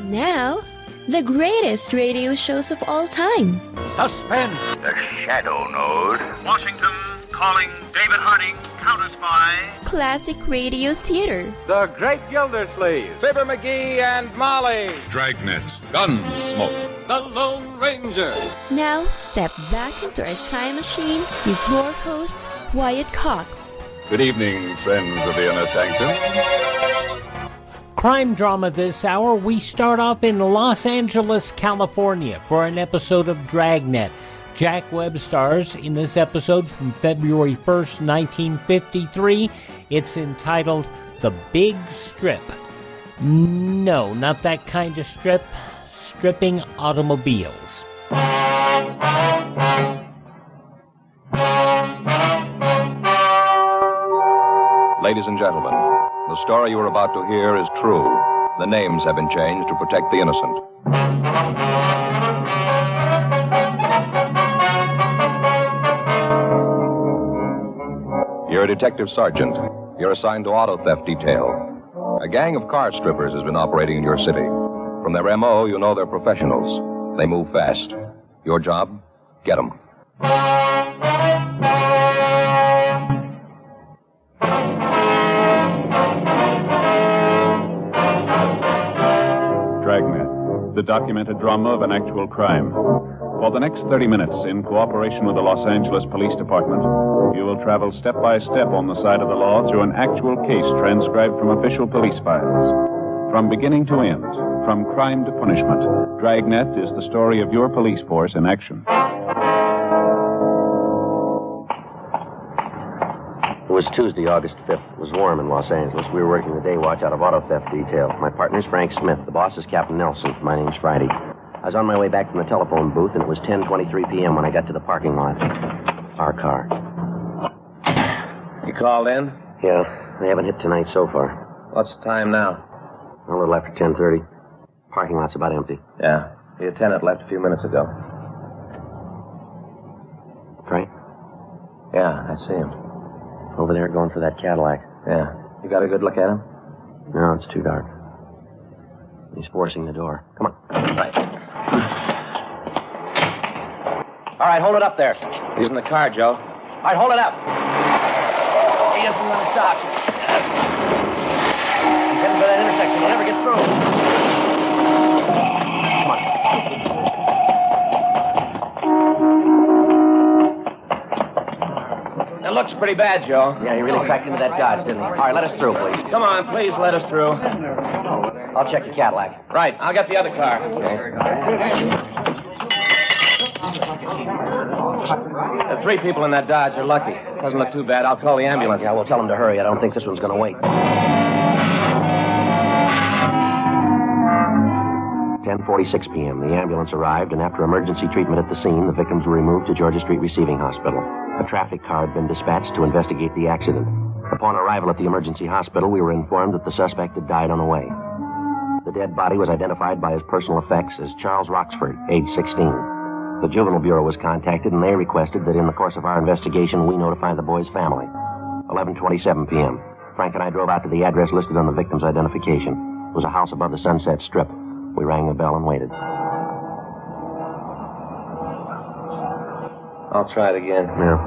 Now, the greatest radio shows of all time. Suspense. The Shadow Node. Washington calling David Harding, Counter Spy. Classic radio theater. The Great Gildersleeve. Fibber McGee and Molly. Dragnet. Gunsmoke. The Lone Ranger. Now, step back into our time machine with your host, Wyatt Cox. Good evening, friends of the Inner Sanctum. Crime drama this hour. We start off in Los Angeles, California for an episode of Dragnet. Jack Webb stars in this episode from February 1st, 1953. It's entitled The Big Strip. No, not that kind of strip. Stripping automobiles. Ladies and gentlemen, the story you are about to hear is true. The names have been changed to protect the innocent. You're a detective sergeant. You're assigned to auto theft detail. A gang of car strippers has been operating in your city. From their M.O., you know they're professionals. They move fast. Your job? Get them. Dragnet, the documented drama of an actual crime. For the next 30 minutes, in cooperation with the Los Angeles Police Department, you will travel step by step on the side of the law through an actual case transcribed from official police files. From beginning to end, from crime to punishment, Dragnet is the story of your police force in action. It was Tuesday, August 5th. It was warm in Los Angeles. We were working the day watch out of auto theft detail. My partner's Frank Smith. The boss is Captain Nelson. My name's Friday. I was on my way back from the telephone booth, and it was 10:23 p.m. when I got to the parking lot. Our car. You called in? Yeah, they haven't hit tonight so far. What's the time now? A little after 10:30. Parking lot's about empty. Yeah. The attendant left a few minutes ago. Frank? Yeah, I see him. Over there going for that Cadillac. Yeah. You got a good look at him? No, it's too dark. He's forcing the door. Come on. Right. All right, hold it up there. He's in the car, Joe. All right, hold it up. He isn't going to stop. He's heading for that intersection. He'll never get through. Come on. It looks pretty bad, Joe. Yeah, he really cracked into that Dodge, didn't he? All right, let us through, please. Come on, please let us through. I'll check your Cadillac. Right, I'll get the other car. The three people in that Dodge are lucky. Doesn't look too bad. I'll call the ambulance. Yeah, we'll tell them to hurry. I don't think this one's going to wait. 10:46 p.m. The ambulance arrived, and after emergency treatment at the scene, the victims were removed to Georgia Street Receiving Hospital. A traffic car had been dispatched to investigate the accident. Upon arrival at the emergency hospital, we were informed that the suspect had died on the way. The dead body was identified by his personal effects as Charles Roxford, age 16. The Juvenile Bureau was contacted, and they requested that in the course of our investigation, we notify the boy's family. 11:27 p.m. Frank and I drove out to the address listed on the victim's identification. It was a house above the Sunset Strip. We rang the bell and waited. I'll try it again. Yeah.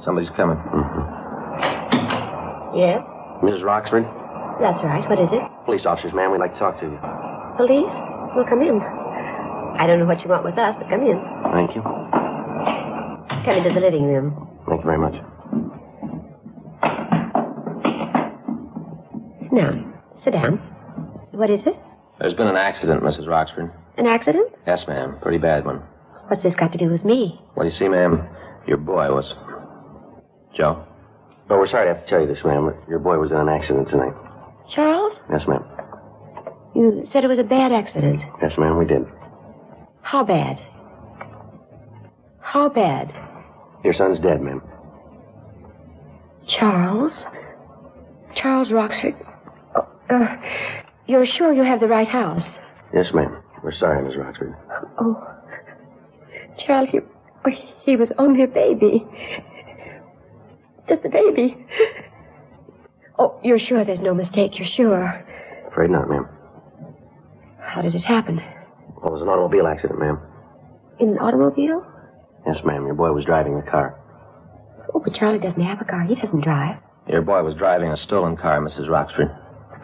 Somebody's coming. Mm-hmm. Yes? Mrs. Roxford? That's right. What is it? Police officers, ma'am. We'd like to talk to you. Police? Well, come in. I don't know what you want with us, but come in. Thank you. Come into the living room. Thank you very much. Now, sit down. What is it? There's been an accident, Mrs. Roxford. An accident? Yes, ma'am. Pretty bad one. What's this got to do with me? Well, you see, ma'am, your boy was... Joe? Oh, we're sorry to have to tell you this, ma'am, but your boy was in an accident tonight. Charles? Yes, ma'am. You said it was a bad accident. Yes, ma'am, we did. How bad? How bad? Your son's dead, ma'am. Charles? Charles Roxford? You're sure you have the right house? Yes, ma'am. We're sorry, Miss Roxford. Oh, Charles, he was only a baby. Just a baby. Oh, you're sure there's no mistake? You're sure? Afraid not, ma'am. How did it happen? Well, it was an automobile accident, ma'am. In an automobile? Yes, ma'am. Your boy was driving the car. Oh, but Charlie doesn't have a car. He doesn't drive. Your boy was driving a stolen car, Mrs. Roxford.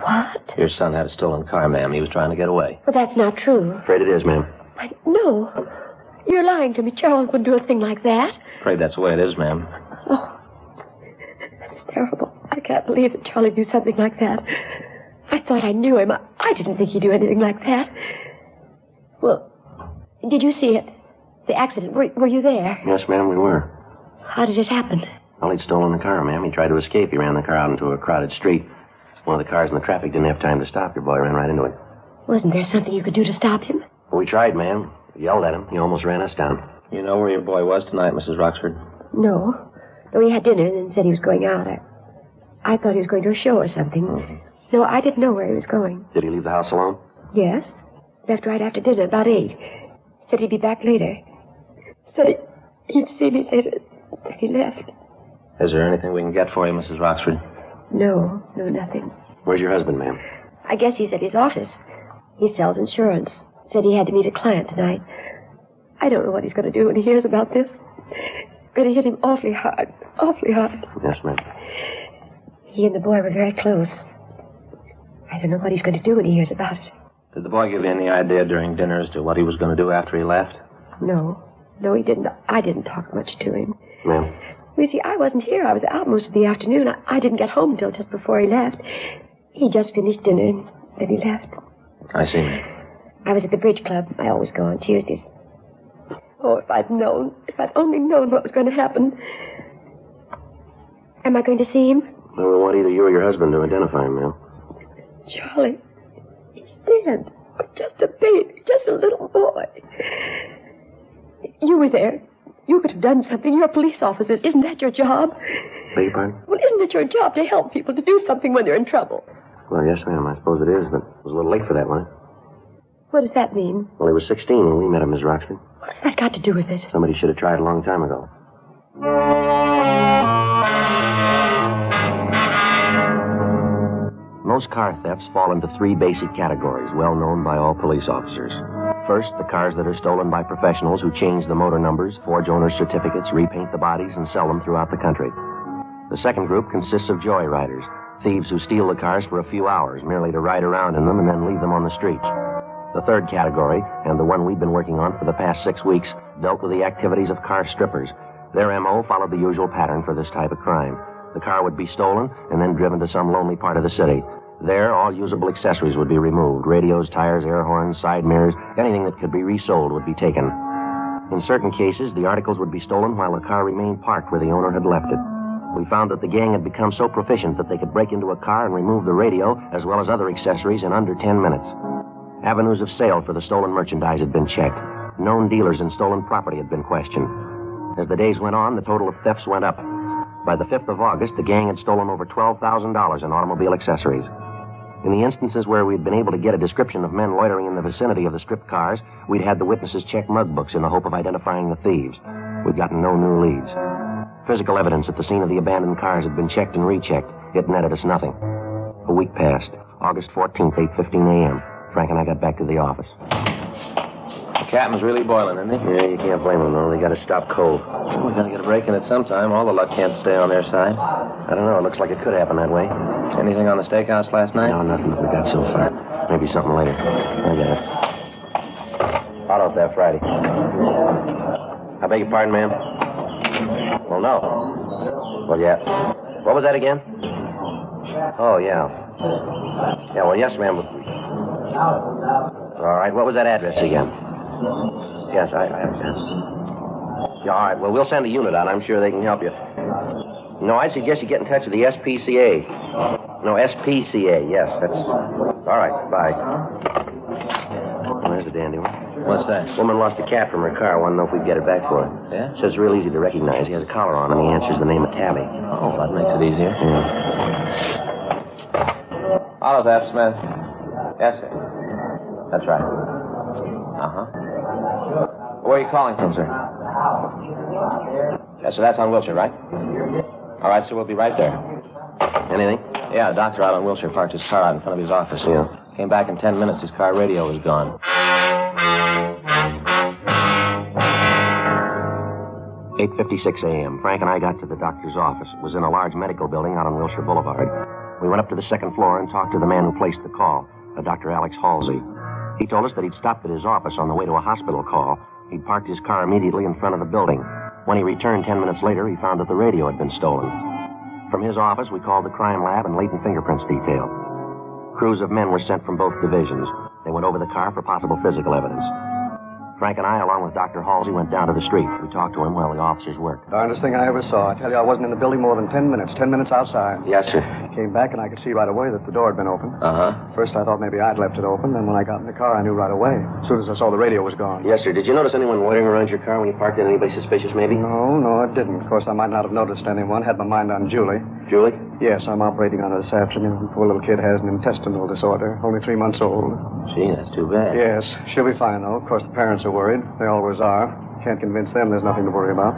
What? Your son had a stolen car, ma'am. He was trying to get away. Well, that's not true. Afraid it is, ma'am. No. You're lying to me. Charles wouldn't do a thing like that. Afraid that's the way it is, ma'am. Oh, that's terrible. I can't believe that Charlie'd do something like that. I thought I knew him. I didn't think he'd do anything like that. Well, did you see it? The accident. Were you there? Yes, ma'am, we were. How did it happen? Well, he'd stolen the car, ma'am. He tried to escape. He ran the car out into a crowded street. One of the cars in the traffic didn't have time to stop. Your boy ran right into it. Wasn't there something you could do to stop him? Well, we tried, ma'am. We yelled at him. He almost ran us down. You know where your boy was tonight, Mrs. Roxford? No. No, he had dinner and then said he was going out. I thought he was going to a show or something. Mm-hmm. No, I didn't know where he was going. Did he leave the house alone? Yes. Left right after dinner, about 8. Said he'd be back later. Said he'd see me later. Then he left. Is there anything we can get for you, Mrs. Roxford? No, nothing. Where's your husband, ma'am? I guess he's at his office. He sells insurance. Said he had to meet a client tonight. I don't know what he's going to do when he hears about this. Going to hit him awfully hard. Awfully hard. Yes, ma'am. He and the boy were very close. I don't know what he's going to do when he hears about it. Did the boy give you any idea during dinner as to what he was going to do after he left? No, he didn't. I didn't talk much to him. Ma'am? You see, I wasn't here. I was out most of the afternoon. I didn't get home until just before he left. He just finished dinner and then he left. I see. I was at the bridge club. I always go on Tuesdays. Oh, if I'd only known what was going to happen. Am I going to see him? Well, we want either you or your husband to identify him, ma'am. Charlie, he's dead. Just a baby, just a little boy. You were there. You could have done something. You're police officers. Isn't that your job? Beg your pardon? Well, isn't it your job to help people, to do something when they're in trouble? Well, yes, ma'am. I suppose it is, but it was a little late for that, wasn't it? What does that mean? Well, he was 16 when we met him, Miss Roxford. What's that got to do with it? Somebody should have tried a long time ago. Most car thefts fall into 3 basic categories, well known by all police officers. First, the cars that are stolen by professionals who change the motor numbers, forge owner's certificates, repaint the bodies, and sell them throughout the country. The second group consists of joyriders, thieves who steal the cars for a few hours merely to ride around in them and then leave them on the streets. The third category, and the one we've been working on for the past 6 weeks, dealt with the activities of car strippers. Their M.O. followed the usual pattern for this type of crime. The car would be stolen and then driven to some lonely part of the city. There, all usable accessories would be removed. Radios, tires, air horns, side mirrors, anything that could be resold would be taken. In certain cases, the articles would be stolen while the car remained parked where the owner had left it. We found that the gang had become so proficient that they could break into a car and remove the radio as well as other accessories in under 10 minutes. Avenues of sale for the stolen merchandise had been checked. Known dealers in stolen property had been questioned. As the days went on, the total of thefts went up. By the 5th of August, the gang had stolen over $12,000 in automobile accessories. In the instances where we'd been able to get a description of men loitering in the vicinity of the stripped cars, we'd had the witnesses check mug books in the hope of identifying the thieves. We'd gotten no new leads. Physical evidence at the scene of the abandoned cars had been checked and rechecked. It netted us nothing. A week passed. August 14th, 8:15 a.m. Frank and I got back to the office. The captain's really boiling, isn't he? Yeah, you can't blame them, though. They got to stop cold. Well, we're going to get a break in it sometime. All the luck can't stay on their side. I don't know. It looks like it could happen that way. Anything on the steakhouse last night? No, nothing that we got so far. Maybe something later. I get it. Auto theft Friday. I beg your pardon, ma'am? Well, no. Well, yeah. What was that again? Oh, yeah. Yeah, well, yes, ma'am. All right. What was that address again? Yes, I yeah, all right. Well, we'll send a unit out. I'm sure they can help you. No, I'd suggest you get in touch with the SPCA. No, SPCA. Yes, that's... All right, bye. Well, there's a dandy one. What's that? Woman lost a cat from her car. Want to know if we can get it back for her. Yeah? Says it's real easy to recognize. He has a collar on, and he answers the name of Tabby. Oh, that makes it easier. Yeah. Auto theft, Smith. Yes, sir. That's right. Uh-huh. Where are you calling from, sir? Yes, sir, that's on Wilshire, right? All right, sir, we'll be right there. Anything? Yeah, the doctor out on Wilshire parked his car out in front of his office. Yeah. Came back in 10 minutes. His car radio was gone. 8:56 a.m. Frank and I got to the doctor's office. It was in a large medical building out on Wilshire Boulevard. We went up to the second floor and talked to the man who placed the call, a Dr. Alex Halsey. He told us that he'd stopped at his office on the way to a hospital call. He'd parked his car immediately in front of the building. When he returned 10 minutes later, he found that the radio had been stolen. From his office, we called the crime lab and latent fingerprints detail. Crews of men were sent from both divisions. They went over the car for possible physical evidence. Frank and I, along with Dr. Halsey, went down to the street. We talked to him while the officers worked. Darndest thing I ever saw. I tell you, I wasn't in the building more than 10 minutes. 10 minutes outside. Yes, sir. Came back, and I could see right away that the door had been open. Uh-huh. First, I thought maybe I'd left it open. Then when I got in the car, I knew right away. As soon as I saw the radio was gone. Yes, sir. Did you notice anyone loitering around your car when you parked it? Anybody suspicious, maybe? No, I didn't. Of course, I might not have noticed anyone. Had my mind on Julie. Julie? Yes, I'm operating on her this afternoon. Poor little kid has an intestinal disorder. Only 3 months old. Gee, that's too bad. Yes, she'll be fine, though. Of course, the parents are worried. They always are. Can't convince them there's nothing to worry about.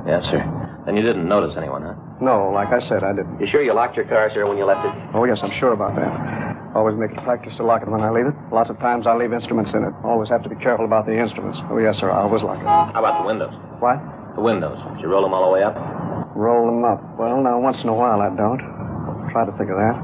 Yes, sir. Then you didn't notice anyone, huh? No, like I said, I didn't. You sure you locked your car, sir, when you left it? Oh, yes, I'm sure about that. Always make it practice to lock it when I leave it. Lots of times I leave instruments in it. Always have to be careful about the instruments. Oh, yes, sir, I always lock it. How about the windows? What? The windows. Did you roll them all the way up? Roll them up. Well, now, once in a while I don't. Try to think of that.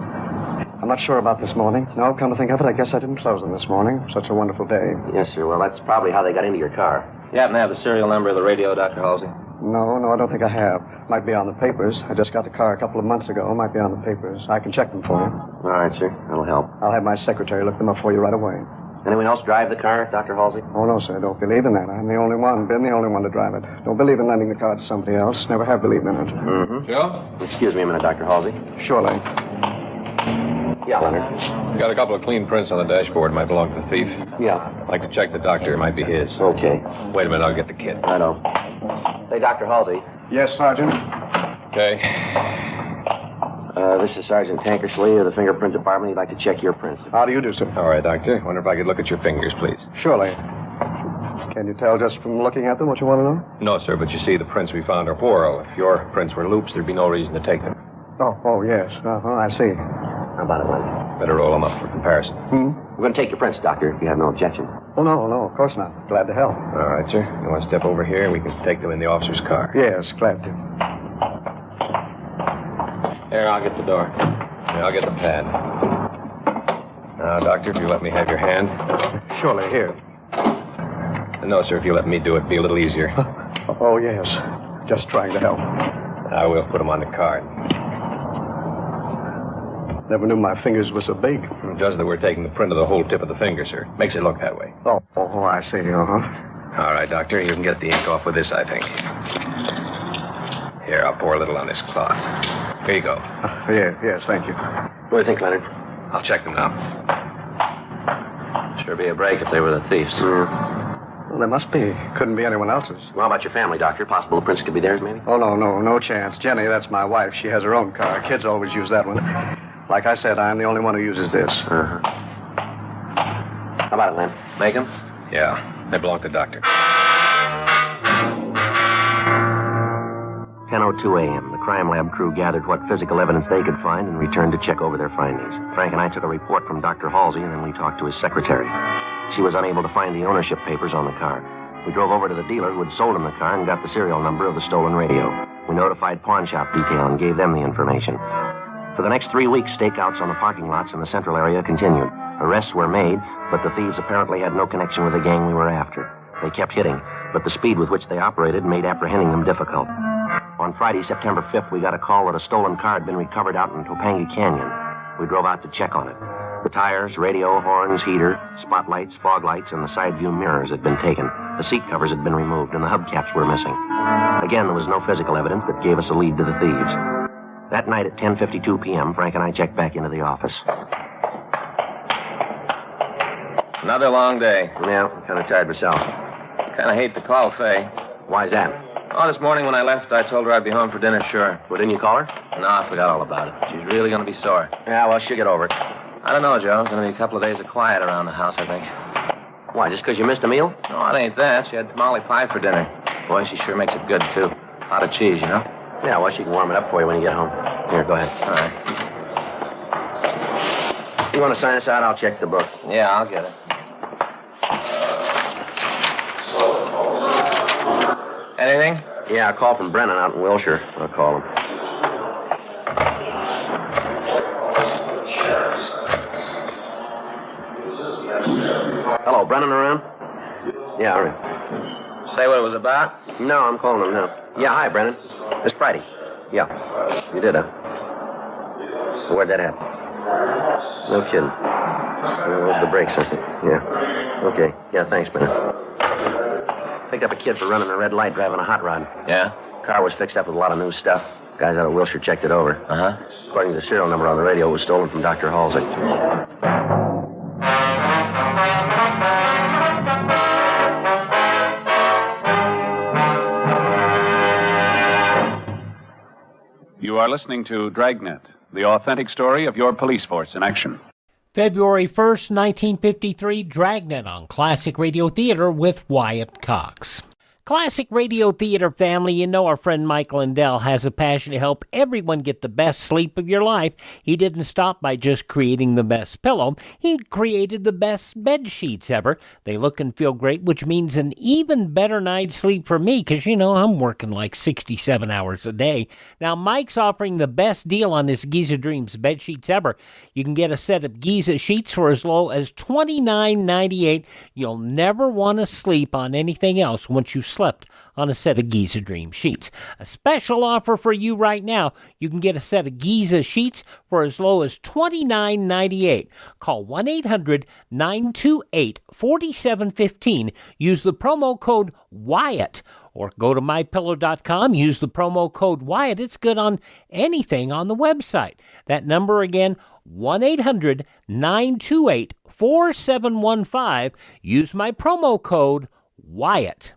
I'm not sure about this morning. No, come to think of it, I guess I didn't close them this morning. Such a wonderful day. Yes, sir. Well, that's probably how they got into your car. You happen to have the serial number of the radio, Dr. Halsey? No, I don't think I have. Might be on the papers. I just got the car a couple of months ago. Might be on the papers. I can check them for you. All right, sir. That'll help. I'll have my secretary look them up for you right away. Anyone else drive the car, Dr. Halsey? Oh, no, sir. Don't believe in that. I'm the only one. Been the only one to drive it. Don't believe in lending the car to somebody else. Never have believed in it. Mm-hmm. Joe? Excuse me a minute, Dr. Halsey. Surely. Yeah, Leonard. Got a couple of clean prints on the dashboard. Might belong to the thief. Yeah. I'd like to check the doctor. It might be his. Okay. Wait a minute. I'll get the kid. I know. Hey, Dr. Halsey. Yes, Sergeant. Okay. This is Sergeant Tankersley of the Fingerprint Department. He'd like to check your prints. How do you do, sir? All right, Doctor. Wonder if I could look at your fingers, please. Surely. Can you tell just from looking at them what you want to know? No, sir, but you see, the prints we found are whorl. If your prints were loops, there'd be no reason to take them. Oh, yes. I see. How about it, Leonard? Better roll them up for comparison. We're going to take your prints, Doctor, if you have no objection. Oh, no, of course not. Glad to help. All right, sir. You want to step over here? We can take them in the officer's car. Yes, glad to. Here, I'll get the door. Yeah, I'll get the pad. Now, Doctor, if you let me have your hand. Surely, here. No, sir, if you let me do it, it'd be a little easier. Oh, yes. Just trying to help. I will put them on the card. Never knew my fingers were so big. It does that we're taking the print of the whole tip of the finger, sir. Makes it look that way. Oh, I see. Uh-huh. All right, Doctor, you can get the ink off with this, I think. Here, I'll pour a little on this cloth. Here you go. Yes, thank you. What do you think, Leonard? I'll check them now. Sure be a break if they were the thieves. Well, there must be. Couldn't be anyone else's. Well, how about your family, Doctor? Possible the prints could be theirs, maybe? Oh, no chance. Jenny, that's my wife. She has her own car. Kids always use that one. Like I said, I'm the only one who uses this. Uh-huh. How about it, Len? Make them? Yeah, they belong to Doctor. 10:02 a.m. The crime lab crew gathered what physical evidence they could find and returned to check over their findings. Frank and I took a report from Dr. Halsey, and then we talked to his secretary. She was unable to find the ownership papers on the car. We drove over to the dealer who had sold him the car and got the serial number of the stolen radio. We notified pawn shop detail and gave them the information. For the next 3 weeks, stakeouts on the parking lots in the central area continued. Arrests were made, but the thieves apparently had no connection with the gang we were after. They kept hitting, but the speed with which they operated made apprehending them difficult. On Friday, September 5th, we got a call that a stolen car had been recovered out in Topanga Canyon. We drove out to check on it. The tires, radio, horns, heater, spotlights, fog lights, and the side view mirrors had been taken. The seat covers had been removed, and the hubcaps were missing. Again, there was no physical evidence that gave us a lead to the thieves. That night at 10:52 p.m., Frank and I checked back into the office. Another long day. Yeah, I'm kind of tired myself. Kind of hate to call Faye. Why's that? Oh, this morning when I left, I told her I'd be home for dinner, sure. Well, didn't you call her? No, I forgot all about it. She's really going to be sore. Yeah, well, she'll get over it. I don't know, Joe. It's going to be a couple of days of quiet around the house, I think. Why, just because you missed a meal? No, it ain't that. She had tamale pie for dinner. Boy, she sure makes it good, too. A lot of cheese, you know? Yeah, well, she can warm it up for you when you get home. Here, go ahead. All right. You want to sign us out? I'll check the book. Yeah, I'll get it. Anything? Yeah, a call from Brennan out in Wilshire. I'll call him. Hello, Brennan around? Yeah, all right. Say what it was about? No, I'm calling him now. Yeah, hi, Brennan. It's Friday. Yeah. You did, huh? Where'd that happen? No kidding. Those are the brakes, huh? Yeah. Okay. Yeah, thanks, Brennan. Picked up a kid for running a red light driving a hot rod. Yeah? Car was fixed up with a lot of new stuff. Guys out of Wilshire checked it over. Uh-huh. According to the serial number on the radio, it was stolen from Dr. Halsey. You are listening to Dragnet, the authentic story of your police force in action. February 1st, 1953, Dragnet on Classic Radio Theater with Wyatt Cox. Classic Radio Theater family, you know our friend Mike Lindell has a passion to help everyone get the best sleep of your life. He didn't stop by just creating the best pillow. He created the best bed sheets ever. They look and feel great, which means an even better night's sleep for me because, you know, I'm working like 67 hours a day. Now, Mike's offering the best deal on his Giza Dreams bed sheets ever. You can get a set of Giza sheets for as low as $29.98. You'll never want to sleep on anything else once you slept on a set of Giza Dream sheets. A special offer for you right now. You can get a set of Giza sheets for as low as $29.98. Call 1-800-928-4715. Use the promo code Wyatt. Or go to MyPillow.com, use the promo code Wyatt. It's good on anything on the website. That number again, 1-800-928-4715. Use my promo code Wyatt.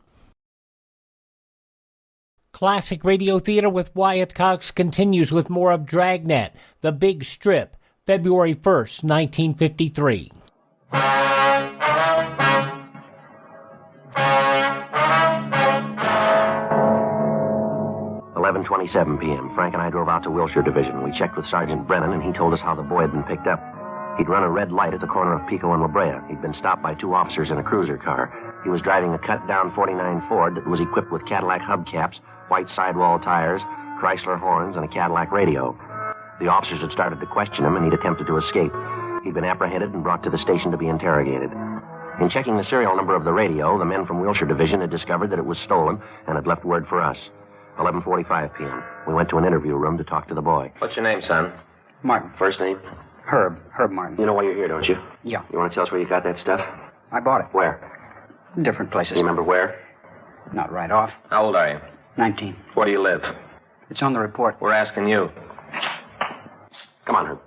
Classic Radio Theater with Wyatt Cox continues with more of Dragnet, The Big Strip, February 1st, 1953. 11:27 p.m. Frank and I drove out to Wilshire Division. We checked with Sergeant Brennan, and he told us how the boy had been picked up. He'd run a red light at the corner of Pico and La Brea. He'd been stopped by two officers in a cruiser car. He was driving a cut-down 49 Ford that was equipped with Cadillac hubcaps, white sidewall tires, Chrysler horns, and a Cadillac radio. The officers had started to question him, and he'd attempted to escape. He'd been apprehended and brought to the station to be interrogated. In checking the serial number of the radio, the men from Wilshire Division had discovered that it was stolen and had left word for us. 11:45 p.m. We went to an interview room to talk to the boy. What's your name, son? Martin. First name? Herb Martin. You know why you're here, don't you? Yeah. You want to tell us where you got that stuff? I bought it. Where? Different places. You remember where? Not right off. How old are you? 19. Where do you live? It's on the report. We're asking you. Come on, Herb.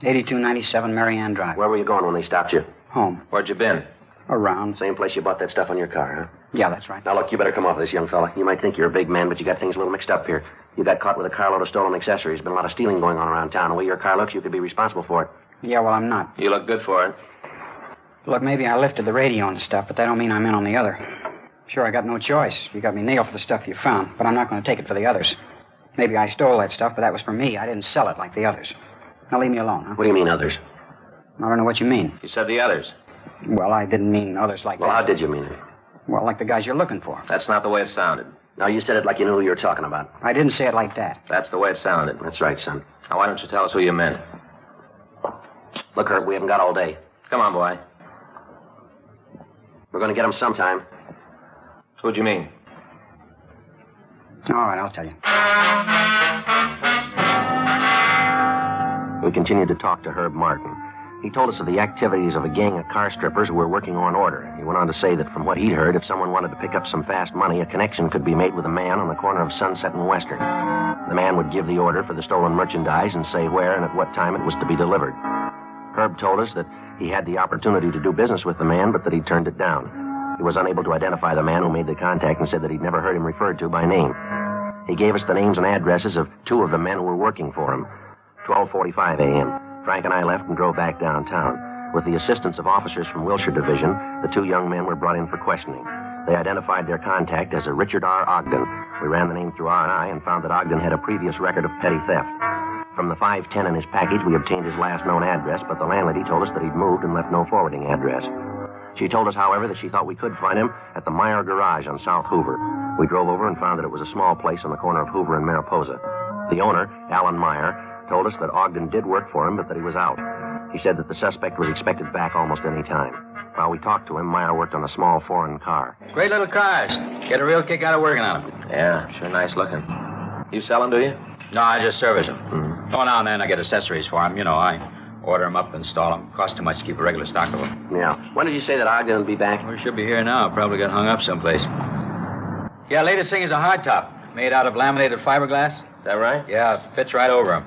8297 Marianne Drive. Where were you going when they stopped you? Home. Where'd you been? Around. Same place you bought that stuff on your car, huh? Yeah, that's right. Now, look, you better come off this, young fella. You might think you're a big man, but you got things a little mixed up here. You got caught with a carload of stolen accessories. Been a lot of stealing going on around town. The way your car looks, you could be responsible for it. Yeah, well, I'm not. You look good for it. Look, maybe I lifted the radio and stuff, but that don't mean I'm in on the other. Sure, I got no choice. You got me nailed for the stuff you found, but I'm not going to take it for the others. Maybe I stole that stuff, but that was for me. I didn't sell it like the others. Now leave me alone, huh? What do you mean, others? I don't know what you mean. You said the others. Well, I didn't mean others like that. Well, how did you mean it? Well, like the guys you're looking for. That's not the way it sounded. No, you said it like you knew who you were talking about. I didn't say it like that. That's the way it sounded. That's right, son. Now, why don't you tell us who you meant? Look, Herb, we haven't got all day. Come on, boy. We're going to get him sometime. Who'd you mean? All right, I'll tell you. We continued to talk to Herb Martin. He told us of the activities of a gang of car strippers who were working on order. He went on to say that from what he'd heard, if someone wanted to pick up some fast money, a connection could be made with a man on the corner of Sunset and Western. The man would give the order for the stolen merchandise and say where and at what time it was to be delivered. Herb told us that he had the opportunity to do business with the man, but that he turned it down. He was unable to identify the man who made the contact and said that he'd never heard him referred to by name. He gave us the names and addresses of two of the men who were working for him. 12:45 a.m. Frank and I left and drove back downtown. With the assistance of officers from Wilshire Division, the two young men were brought in for questioning. They identified their contact as a Richard R. Ogden. We ran the name through R&I and found that Ogden had a previous record of petty theft. From the 510 in his package, we obtained his last known address, but the landlady told us that he'd moved and left no forwarding address. She told us, however, that she thought we could find him at the Meyer Garage on South Hoover. We drove over and found that it was a small place on the corner of Hoover and Mariposa. The owner, Alan Meyer, told us that Ogden did work for him, but that he was out. He said that the suspect was expected back almost any time. While we talked to him, Meyer worked on a small foreign car. Great little cars. Get a real kick out of working on them. Yeah, sure nice looking. You sell them, do you? No, I just service them. Mm-hmm. Oh, now and then I get accessories for them. You know, I order them up, install them. Costs too much to keep a regular stock of them. Yeah. When did you say that Ogden will be back? We should be here now. Probably got hung up someplace. Yeah, latest thing is a hardtop. Made out of laminated fiberglass. Is that right? Yeah, it fits right over them.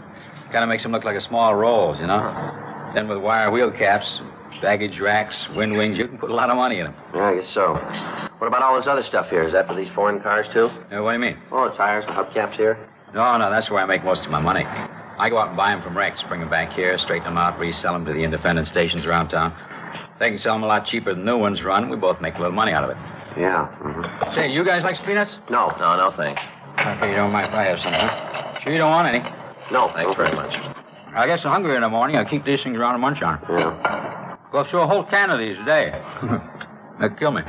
Kind of makes them look like a small rolls, you know? Then with wire wheel caps, baggage racks, wind wings, you can put a lot of money in them. Yeah, I guess so. What about all this other stuff here? Is that for these foreign cars, too? What do you mean? Oh, the tires, the hubcaps here? No, that's where I make most of my money. I go out and buy them from wrecks, bring them back here, straighten them out, resell them to the independent stations around town. They can sell them a lot cheaper than new ones run. We both make a little money out of it. Yeah. Mm-hmm. Say, you guys like peanuts? No, thanks. Okay, you don't mind if I have some, huh? Sure you don't want any? No, thanks very much. I get so hungry in the morning, I keep these things around and munch on. Yeah. Go through a whole can of these a day. They'll kill me.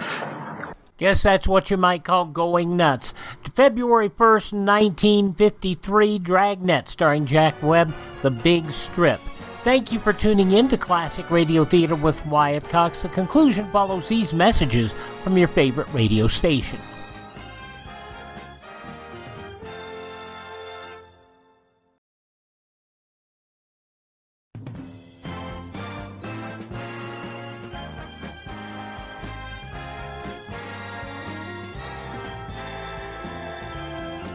Guess that's what you might call going nuts. February 1st, 1953, Dragnet, starring Jack Webb, The Big Strip. Thank you for tuning in to Classic Radio Theater with Wyatt Cox. The conclusion follows these messages from your favorite radio station.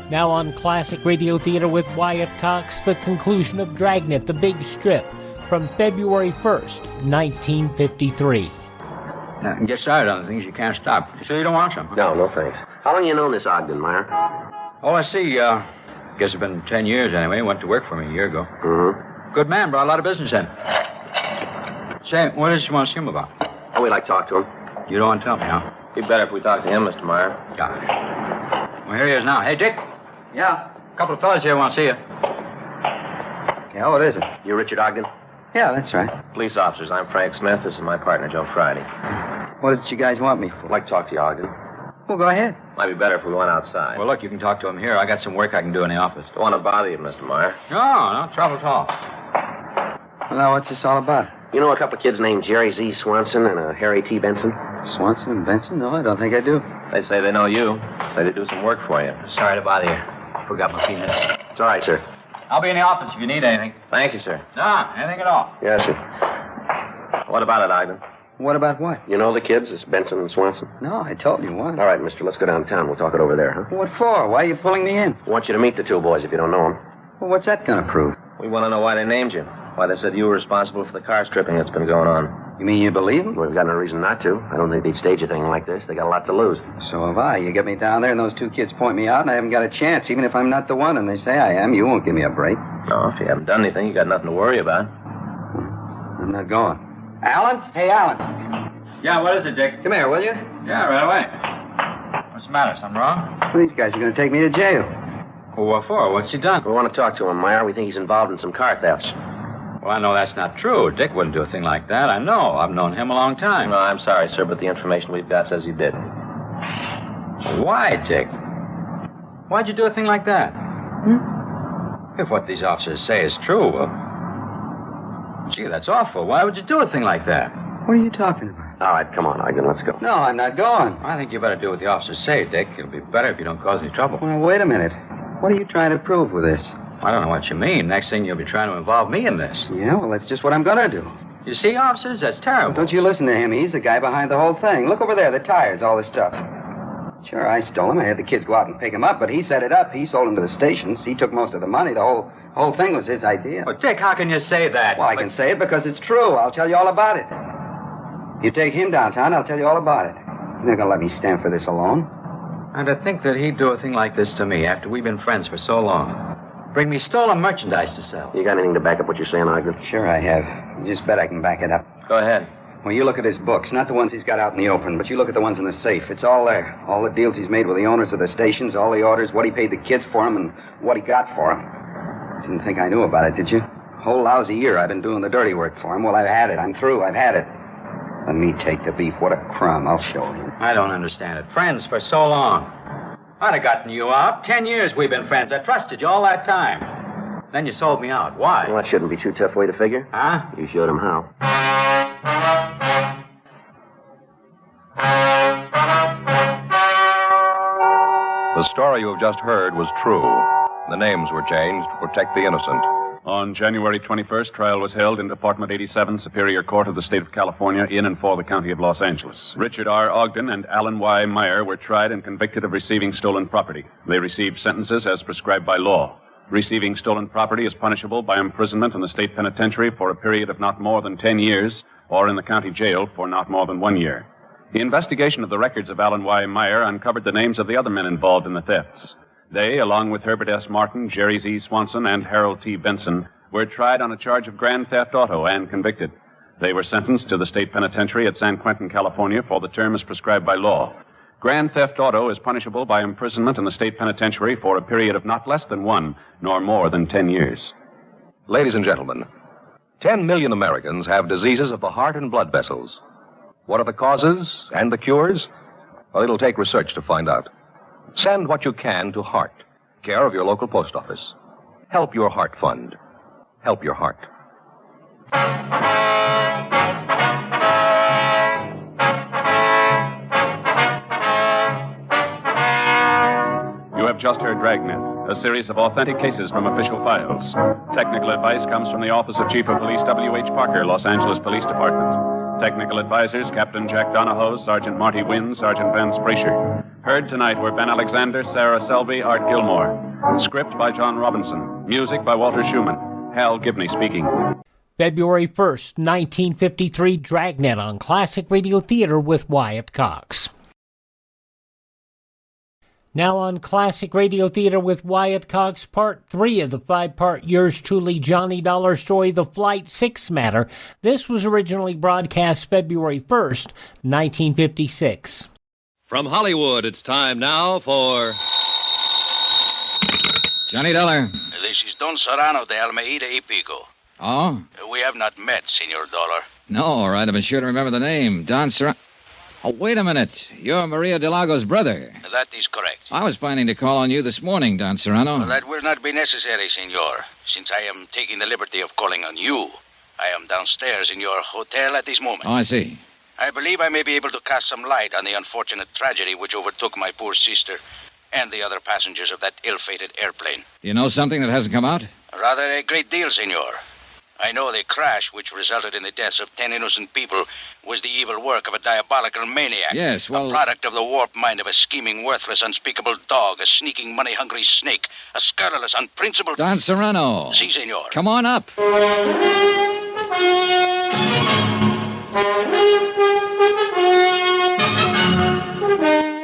Now on Classic Radio Theater with Wyatt Cox, the conclusion of Dragnet, The Big Strip, from February 1st, 1953. Get started on the things you can't stop. You sure you don't want some? No, thanks. How long you known this Ogden, Meyer? Oh, I see. Guess it's been 10 years anyway. Went to work for me a year ago. Mm-hmm. Good man, brought a lot of business in. Say, what does you want to see him about? Oh, we'd like to talk to him. You don't want to tell me, huh? Be better if we talked to him, Mr. Meyer. Got it. Well, here he is now. Hey, Dick. Yeah? A couple of fellas here want to see you. Yeah, what is it? You Richard Ogden? Yeah, that's right. Police officers. I'm Frank Smith. This is my partner, Joe Friday. What is it you guys want me for? I'd like to talk to you, Ogden. Well, go ahead. Might be better if we went outside. Well, look, you can talk to him here. I got some work I can do in the office. Don't want to bother you, Mr. Meyer. No trouble at all. Well, now, what's this all about? You know a couple of kids named Jerry Z. Swanson and Harry T. Benson? Swanson and Benson? No, I don't think I do. They say they know you. Say they do some work for you. Sorry to bother you. Forgot my peanuts. It's all right, sir. I'll be in the office if you need anything. Thank you, sir. No, anything at all. Yes, sir. What about it, Ogden? What about what? You know the kids, this Benson and Swanson? No, I told you what. All right, mister, let's go downtown. We'll talk it over there, huh? What for? Why are you pulling me in? I want you to meet the two boys if you don't know them. Well, what's that going to prove? We want to know why they named you. Why they said you were responsible for the car stripping that's been going on. You mean you believe them? We've got no reason not to. I don't think they'd stage a thing like this. They got a lot to lose. So have I. You get me down there and those two kids point me out and I haven't got a chance. Even if I'm not the one and they say I am, you won't give me a break. No, if you haven't done anything, you got nothing to worry about. I'm not going. Alan? Hey, Alan. Yeah, what is it, Dick? Come here, will you? Yeah, right away. What's the matter? Something wrong? Well, these guys are going to take me to jail. Well, what for? What's he done? We want to talk to him, Meyer. We think he's involved in some car thefts. Well, I know that's not true. Dick wouldn't do a thing like that. I know. I've known him a long time. No, I'm sorry, sir, but the information we've got says you did. Why, Dick? Why'd you do a thing like that? If what these officers say is true, well... Gee, that's awful. Why would you do a thing like that? What are you talking about? All right, come on, Ogden, let's go. No, I'm not going. I think you better do what the officers say, Dick. It'll be better if you don't cause any trouble. Well, wait a minute. What are you trying to prove with this? I don't know what you mean. Next thing you'll be trying to involve me in this. Yeah, well, that's just what I'm going to do. You see, officers, that's terrible. Well, don't you listen to him. He's the guy behind the whole thing. Look over there, the tires, all this stuff. Sure, I stole them. I had the kids go out and pick them up, but he set it up. He sold them to the stations. He took most of the money. The whole thing was his idea. But, Dick, how can you say that? Well, I can say it because it's true. I'll tell you all about it. You take him downtown, I'll tell you all about it. You're not going to let me stand for this alone. And to think that he'd do a thing like this to me after we've been friends for so long. Bring me stolen merchandise to sell. You got anything to back up what you're saying, Ogden? Sure I have. You just bet I can back it up. Go ahead. Well, you look at his books, not the ones he's got out in the open, but you look at the ones in the safe. It's all there. All the deals he's made with the owners of the stations, all the orders, what he paid the kids for them, and what he got for them. Didn't think I knew about it, did you? Whole lousy year I've been doing the dirty work for him. Well, I've had it. I'm through. I've had it. Let me take the beef. What a crumb. I'll show him. I don't understand it. Friends for so long. I'd have gotten you out. 10 years we've been friends. I trusted you all that time. Then you sold me out. Why? Well, that shouldn't be too tough way to figure. Huh? You showed him how. The story you have just heard was true. The names were changed to protect the innocent. On January 21st, trial was held in Department 87, Superior Court of the State of California, in and for the County of Los Angeles. Richard R. Ogden and Alan Y. Meyer were tried and convicted of receiving stolen property. They received sentences as prescribed by law. Receiving stolen property is punishable by imprisonment in the state penitentiary for a period of not more than 10 years, or in the county jail for not more than 1 year. The investigation of the records of Alan Y. Meyer uncovered the names of the other men involved in the thefts. They, along with Herbert S. Martin, Jerry Z. Swanson, and Harold T. Benson, were tried on a charge of grand theft auto and convicted. They were sentenced to the state penitentiary at San Quentin, California, for the term as prescribed by law. Grand theft auto is punishable by imprisonment in the state penitentiary for a period of not less than 1, nor more than 10 years. Ladies and gentlemen, 10 million Americans have diseases of the heart and blood vessels. What are the causes and the cures? Well, it'll take research to find out. Send what you can to Heart, care of your local post office. Help your heart fund. Help your heart. You have just heard Dragnet, a series of authentic cases from official files. Technical advice comes from the Office of Chief of Police W.H. Parker, Los Angeles Police Department. Technical advisors, Captain Jack Donahoe, Sergeant Marty Wynn, Sergeant Vance Frazier. Heard tonight were Ben Alexander, Sarah Selby, Art Gilmore. Script by John Robinson. Music by Walter Schumann. Hal Gibney speaking. February 1st, 1953, Dragnet on Classic Radio Theater with Wyatt Cox. Now on Classic Radio Theater with Wyatt Cox, Part 3 of the 5-part Yours Truly Johnny Dollar story, The Flight 6 Matter. This was originally broadcast February 1st, 1956. From Hollywood, it's time now for... Johnny Dollar. This is Don Serrano de Almeida y Pico. Oh? We have not met, Senor Dollar. No, all right. I've been sure to remember the name. Don Serrano. Oh, wait a minute. You're Maria Delago's brother. That is correct. I was planning to call on you this morning, Don Serrano. That will not be necessary, Senor, since I am taking the liberty of calling on you. I am downstairs in your hotel at this moment. Oh, I see. I believe I may be able to cast some light on the unfortunate tragedy which overtook my poor sister and the other passengers of that ill-fated airplane. Do you know something that hasn't come out? Rather a great deal, Senor. I know the crash which resulted in the deaths of 10 innocent people was the evil work of a diabolical maniac. Yes, well... A product of the warped mind of a scheming, worthless, unspeakable dog, a sneaking, money-hungry snake, a scurrilous, unprincipled... Don Serrano. Si, senor. Come on up.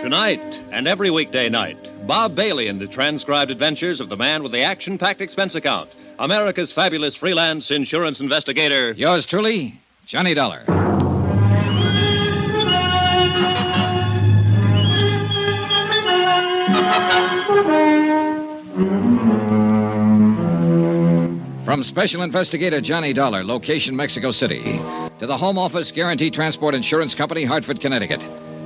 Tonight and every weekday night, Bob Bailey in the transcribed adventures of the man with the action-packed expense account, America's fabulous freelance insurance investigator. Yours truly, Johnny Dollar. From Special Investigator Johnny Dollar, location Mexico City, to the Home Office Guarantee Transport Insurance Company, Hartford, Connecticut.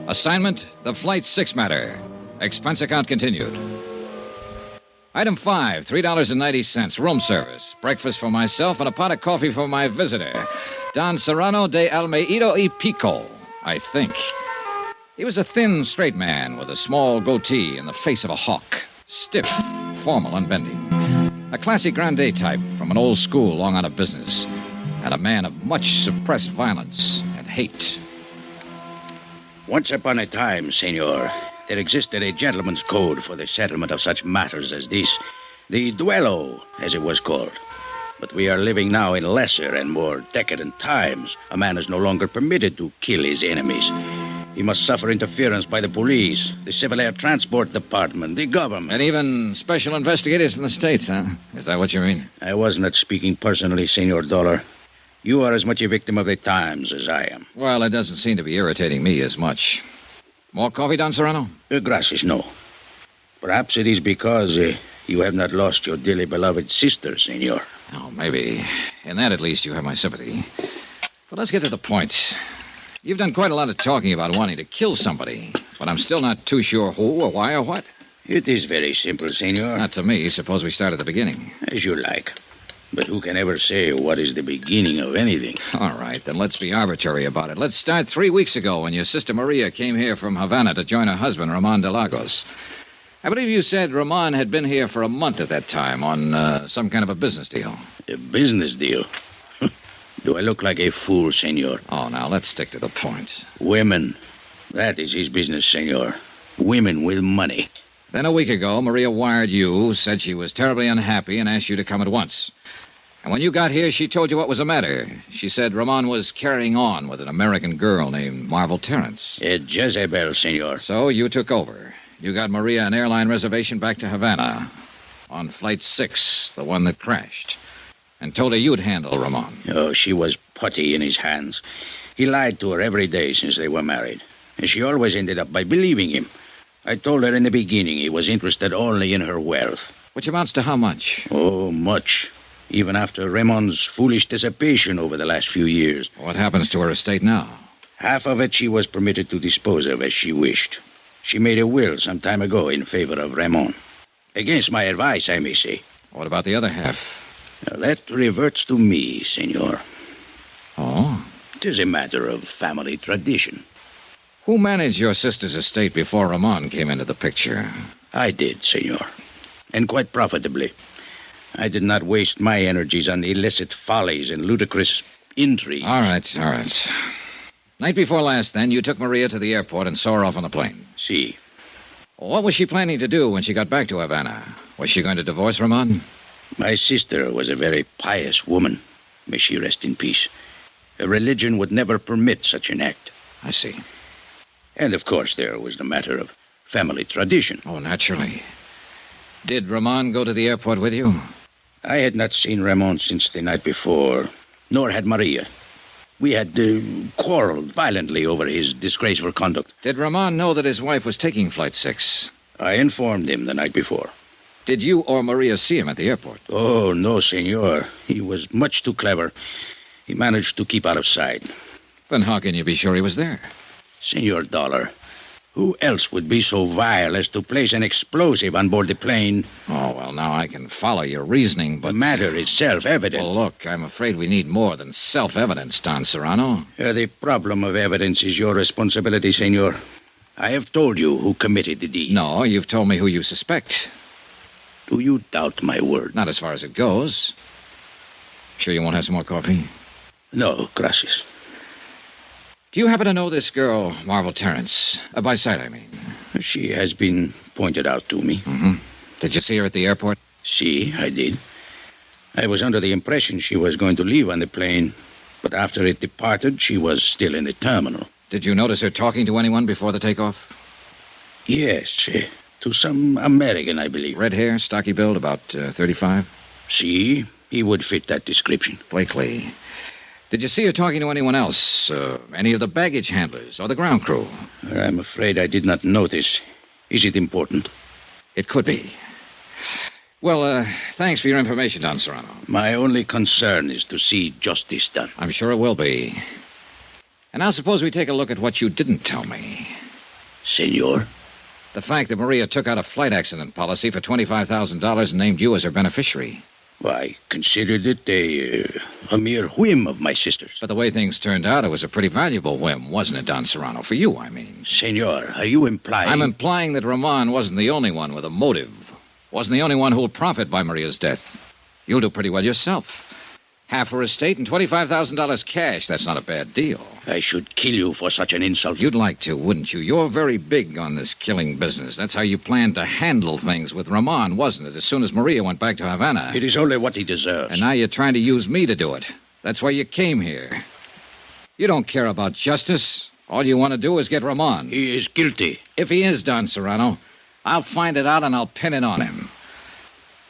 Assignment, the Flight 6 Matter. Expense account continued. Item 5, $3.90, room service. Breakfast for myself and a pot of coffee for my visitor, Don Serrano de Almeida y Pico, I think. He was a thin, straight man with a small goatee and the face of a hawk. Stiff, formal, unbending. A classy grande type from an old school long out of business. And a man of much suppressed violence and hate. Once upon a time, senor, there existed a gentleman's code for the settlement of such matters as this. The duello, as it was called. But we are living now in lesser and more decadent times. A man is no longer permitted to kill his enemies. He must suffer interference by the police, the Civil Air Transport Department, the government. And even special investigators from the States, huh? Is that what you mean? I was not speaking personally, Senor Dollar. You are as much a victim of the times as I am. Well, it doesn't seem to be irritating me as much. More coffee, Don Serrano? Gracias, no. Perhaps it is because you have not lost your dearly beloved sister, senor. Oh, maybe. In that, at least, you have my sympathy. But let's get to the point. You've done quite a lot of talking about wanting to kill somebody, but I'm still not too sure who or why or what. It is very simple, senor. Not to me. Suppose we start at the beginning. As you like. But who can ever say what is the beginning of anything? All right, then let's be arbitrary about it. Let's start 3 weeks ago when your sister Maria came here from Havana to join her husband, Ramon de Lagos. I believe you said Ramon had been here for a month at that time on some kind of a business deal. A business deal? Do I look like a fool, senor? Oh, now, let's stick to the point. Women. That is his business, senor. Women with money. Then a week ago, Maria wired you, said she was terribly unhappy, and asked you to come at once. And when you got here, she told you what was the matter. She said Ramon was carrying on with an American girl named Marvel Terrence. A Jezebel, senor. So you took over. You got Maria an airline reservation back to Havana on Flight 6, the one that crashed, and told her you'd handle Ramon. Oh, she was putty in his hands. He lied to her every day since they were married, and she always ended up by believing him. I told her in the beginning he was interested only in her wealth. Which amounts to how much? Oh, much. Even after Ramon's foolish dissipation over the last few years. What happens to her estate now? Half of it she was permitted to dispose of as she wished. She made a will some time ago in favor of Ramon. Against my advice, I may say. What about the other half? Now, that reverts to me, senor. Oh? It is a matter of family tradition. Who managed your sister's estate before Ramon came into the picture? I did, senor. And quite profitably. I did not waste my energies on illicit follies and ludicrous intrigue. All right. Night before last, then, you took Maria to the airport and saw her off on a plane. Si. What was she planning to do when she got back to Havana? Was she going to divorce Ramon? My sister was a very pious woman. May she rest in peace. Her religion would never permit such an act. I see. And, of course, there was the matter of family tradition. Oh, naturally. Did Ramon go to the airport with you? I had not seen Ramon since the night before, nor had Maria. We had quarreled violently over his disgraceful conduct. Did Ramon know that his wife was taking Flight 6? I informed him the night before. Did you or Maria see him at the airport? Oh, no, senor. He was much too clever. He managed to keep out of sight. Then how can you be sure he was there? Senor Dollar, who else would be so vile as to place an explosive on board the plane? Oh, well, now I can follow your reasoning, but... The matter is self-evident. Well, look, I'm afraid we need more than self-evidence, Don Serrano. The problem of evidence is your responsibility, senor. I have told you who committed the deed. No, you've told me who you suspect. Do you doubt my word? Not as far as it goes. Sure you won't have some more coffee? No, gracias. Do you happen to know this girl, Marvel Terrence? By sight, I mean. She has been pointed out to me. Mm-hmm. Did you see her at the airport? Si, I did. I was under the impression she was going to leave on the plane, but after it departed, she was still in the terminal. Did you notice her talking to anyone before the takeoff? Yes, to some American, I believe. Red hair, stocky build, about 35? Si, he would fit that description. Blakely. Did you see her talking to anyone else? Any of the baggage handlers or the ground crew? I'm afraid I did not notice. Is it important? It could be. Well, thanks for your information, Don Serrano. My only concern is to see justice done. I'm sure it will be. And now suppose we take a look at what you didn't tell me. Senor? The fact that Maria took out a flight accident policy for $25,000 and named you as her beneficiary. I considered it a mere whim of my sister's. But the way things turned out, it was a pretty valuable whim, wasn't it, Don Serrano? For you, I mean. Senor, are you implying... I'm implying that Ramon wasn't the only one with a motive. Wasn't the only one who'll profit by Maria's death. You'll do pretty well yourself. Half her estate and $25,000 cash. That's not a bad deal. I should kill you for such an insult. You'd like to, wouldn't you? You're very big on this killing business. That's how you planned to handle things with Ramon, wasn't it, as soon as Maria went back to Havana? It is only what he deserves. And now you're trying to use me to do it. That's why you came here. You don't care about justice. All you want to do is get Ramon. He is guilty. If he is, Don Serrano, I'll find it out and I'll pin it on him.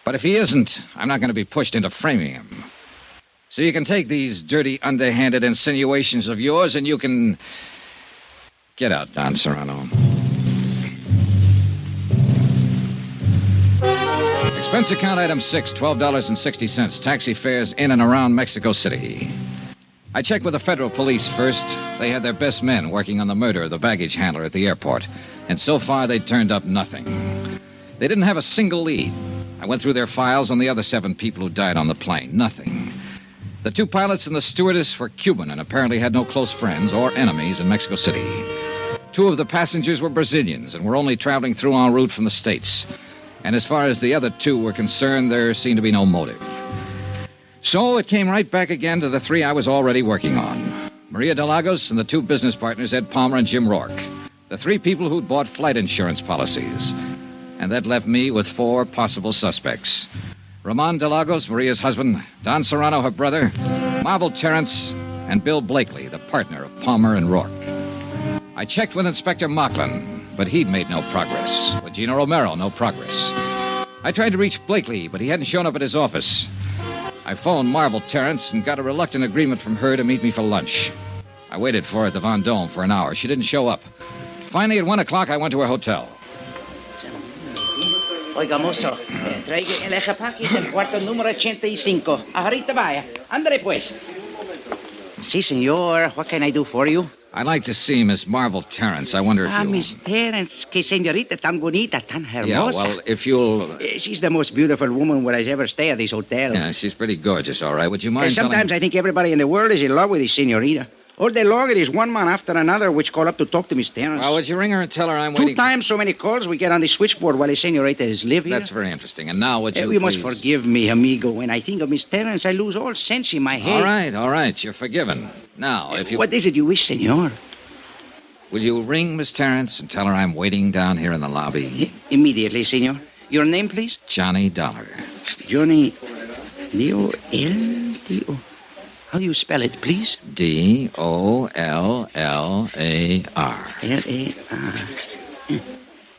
But if he isn't, I'm not going to be pushed into framing him. So you can take these dirty, underhanded insinuations of yours and you can... Get out, Don Serrano. Expense account item 6, $12.60. Taxi fares in and around Mexico City. I checked with the federal police first. They had their best men working on the murder of the baggage handler at the airport. And so far, they'd turned up nothing. They didn't have a single lead. I went through their files on the other 7 people who died on the plane. Nothing. The 2 pilots and the stewardess were Cuban and apparently had no close friends or enemies in Mexico City. 2 of the passengers were Brazilians and were only traveling through en route from the States. And as far as the other 2 were concerned, there seemed to be no motive. So it came right back again to the 3 I was already working on. Maria de Lagos and the 2 business partners, Ed Palmer and Jim Rourke. The 3 people who'd bought flight insurance policies. And that left me with 4 possible suspects. Ramon de Lagos, Maria's husband, Don Serrano, her brother, Marvel Terrence, and Bill Blakely, the partner of Palmer and Rourke. I checked with Inspector Mocklin, but he'd made no progress. With Gino Romero, no progress. I tried to reach Blakely, but he hadn't shown up at his office. I phoned Marvel Terrence and got a reluctant agreement from her to meet me for lunch. I waited for her at the Vendôme for an hour. She didn't show up. Finally, at 1 o'clock, I went to her hotel. Oiga, mozo, traiga el equipaje del cuarto número 85. Ahorita vaya. Ándale, pues. Sí, senor. What can I do for you? I'd like to see Miss Marvel Terrence. I wonder if you... Miss Terrence. Que señorita tan bonita, tan hermosa. Yeah, well, if you'll... She's the most beautiful woman where I ever stay at this hotel. Yeah, she's pretty gorgeous, all right. Would you mind Sometimes I think everybody in the world is in love with this señorita. All day long, it is one man after another which call up to talk to Miss Terrence. Well, would you ring her and tell her I'm waiting... 2 times so many calls we get on the switchboard while the señorita is living here. That's very interesting. And now would you You must forgive me, amigo. When I think of Miss Terrence, I lose all sense in my head. All right. You're forgiven. Now, if you... What is it you wish, senor? Will you ring Miss Terrence and tell her I'm waiting down here in the lobby? Immediately, senor. Your name, please? Johnny Dollar. Johnny... D-O-L-D-O... How do you spell it, please? D-O-L-L-A-R. L-A-R.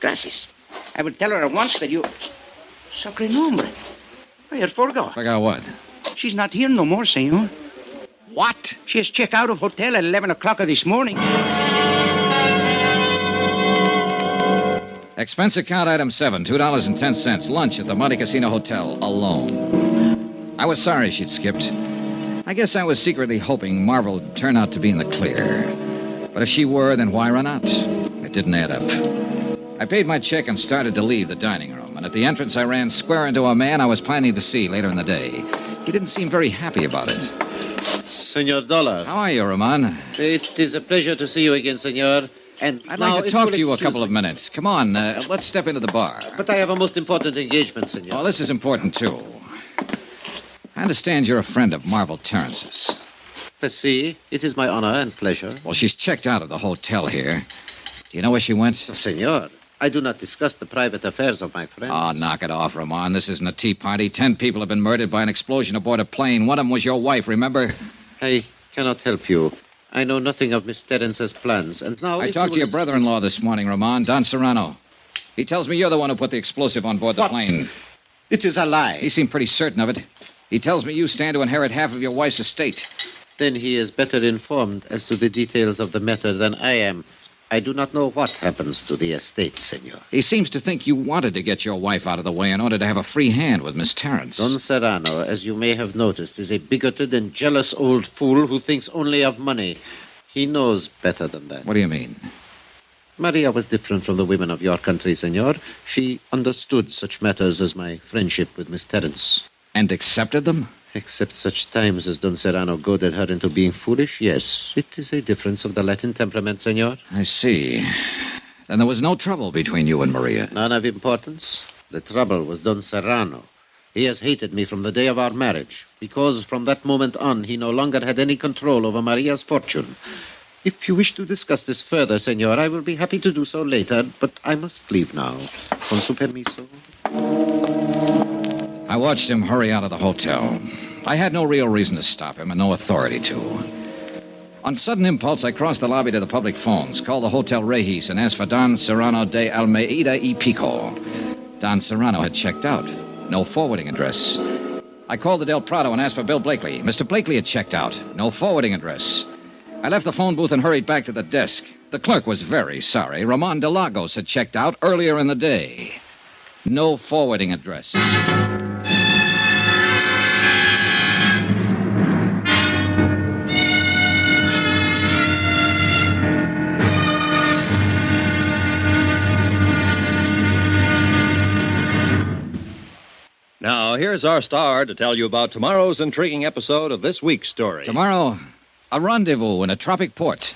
Gracias. I will tell her at once that you... Sacre nombre. I had forgot. Forgot what? She's not here no more, senor. What? She has checked out of hotel at 11 o'clock this morning. Expense account item 7, $2.10. Lunch at the Monte Casino Hotel, alone. I was sorry she'd skipped. I guess I was secretly hoping Marvel would turn out to be in the clear. But if she were, then why run out? It didn't add up. I paid my check and started to leave the dining room. And at the entrance, I ran square into a man I was planning to see later in the day. He didn't seem very happy about it. Senor Dollar. How are you, Ramon? It is a pleasure to see you again, senor. And I'd like to talk to you a couple of minutes. Come on, let's step into the bar. But I have a most important engagement, senor. Oh, this is important, too. I understand you're a friend of Marvel Terrence's. See, it is my honor and pleasure. Well, she's checked out of the hotel here. Do you know where she went? Senor, I do not discuss the private affairs of my friends. Oh, knock it off, Ramon. This isn't a tea party. 10 people have been murdered by an explosion aboard a plane. One of them was your wife, remember? I cannot help you. I know nothing of Miss Terrence's plans, and now... I talked to your brother-in-law this morning, Ramon, Don Serrano. He tells me you're the one who put the explosive on board the plane. It is a lie. He seemed pretty certain of it. He tells me you stand to inherit half of your wife's estate. Then he is better informed as to the details of the matter than I am. I do not know what happens to the estate, senor. He seems to think you wanted to get your wife out of the way in order to have a free hand with Miss Terrence. Don Serrano, as you may have noticed, is a bigoted and jealous old fool who thinks only of money. He knows better than that. What do you mean? Maria was different from the women of your country, senor. She understood such matters as my friendship with Miss Terrence. And accepted them? Except such times as Don Serrano goaded her into being foolish, yes. It is a difference of the Latin temperament, senor. I see. Then there was no trouble between you and Maria? None of importance. The trouble was Don Serrano. He has hated me from the day of our marriage, because from that moment on, he no longer had any control over Maria's fortune. If you wish to discuss this further, senor, I will be happy to do so later, but I must leave now. Con su permiso. I watched him hurry out of the hotel. I had no real reason to stop him and no authority to. On sudden impulse, I crossed the lobby to the public phones, called the Hotel Regis, and asked for Don Serrano de Almeida y Pico. Don Serrano had checked out. No forwarding address. I called the Del Prado and asked for Bill Blakely. Mr. Blakely had checked out. No forwarding address. I left the phone booth and hurried back to the desk. The clerk was very sorry. Ramon de Lagos had checked out earlier in the day. No forwarding address. Now, here's our star to tell you about tomorrow's intriguing episode of this week's story. Tomorrow, a rendezvous in a tropic port.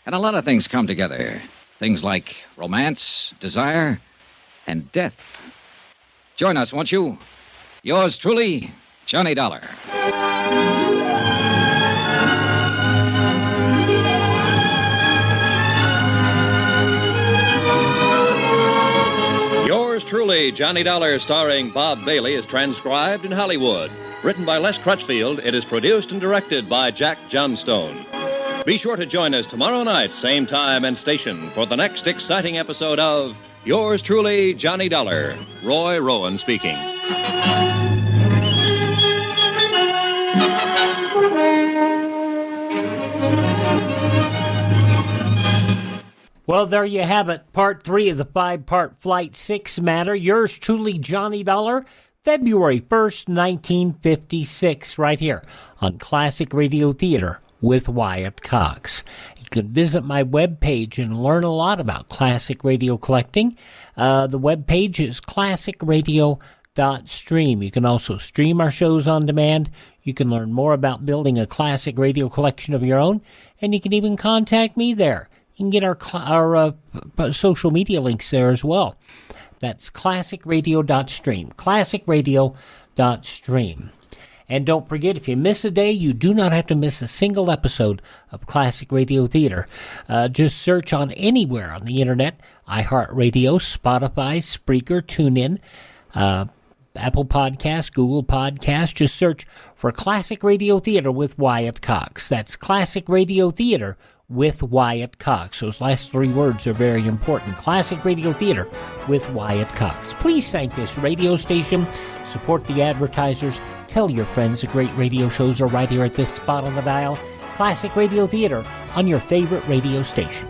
And a lot of things come together. Things like romance, desire, and death. Join us, won't you? Yours truly, Johnny Dollar. Yours truly, Johnny Dollar, starring Bob Bailey, is transcribed in Hollywood. Written by Les Crutchfield, it is produced and directed by Jack Johnstone. Be sure to join us tomorrow night, same time and station, for the next exciting episode of Yours truly, Johnny Dollar. Roy Rowan speaking. Well, there you have it. Part 3 of the 5-part Flight 6 matter. Yours truly, Johnny Dollar. February 1st, 1956, right here on Classic Radio Theater with Wyatt Cox. You can visit my webpage and learn a lot about classic radio collecting. The webpage is classicradio.stream. You can also stream our shows on demand. You can learn more about building a classic radio collection of your own, and you can even contact me there. You can get our social media links there as well. That's classicradio.stream. Classicradio.stream. And don't forget, if you miss a day, you do not have to miss a single episode of Classic Radio Theater. Just search on anywhere on the internet, iHeartRadio, Spotify, Spreaker, TuneIn, Apple Podcasts, Google Podcasts. Just search for Classic Radio Theater with Wyatt Cox. That's Classic Radio Theater with Wyatt Cox. Those last 3 words are very important. Classic Radio Theater with Wyatt Cox. Please thank this radio station. Support the advertisers. Tell your friends the great radio shows are right here at this spot on the dial. Classic Radio Theater on your favorite radio station.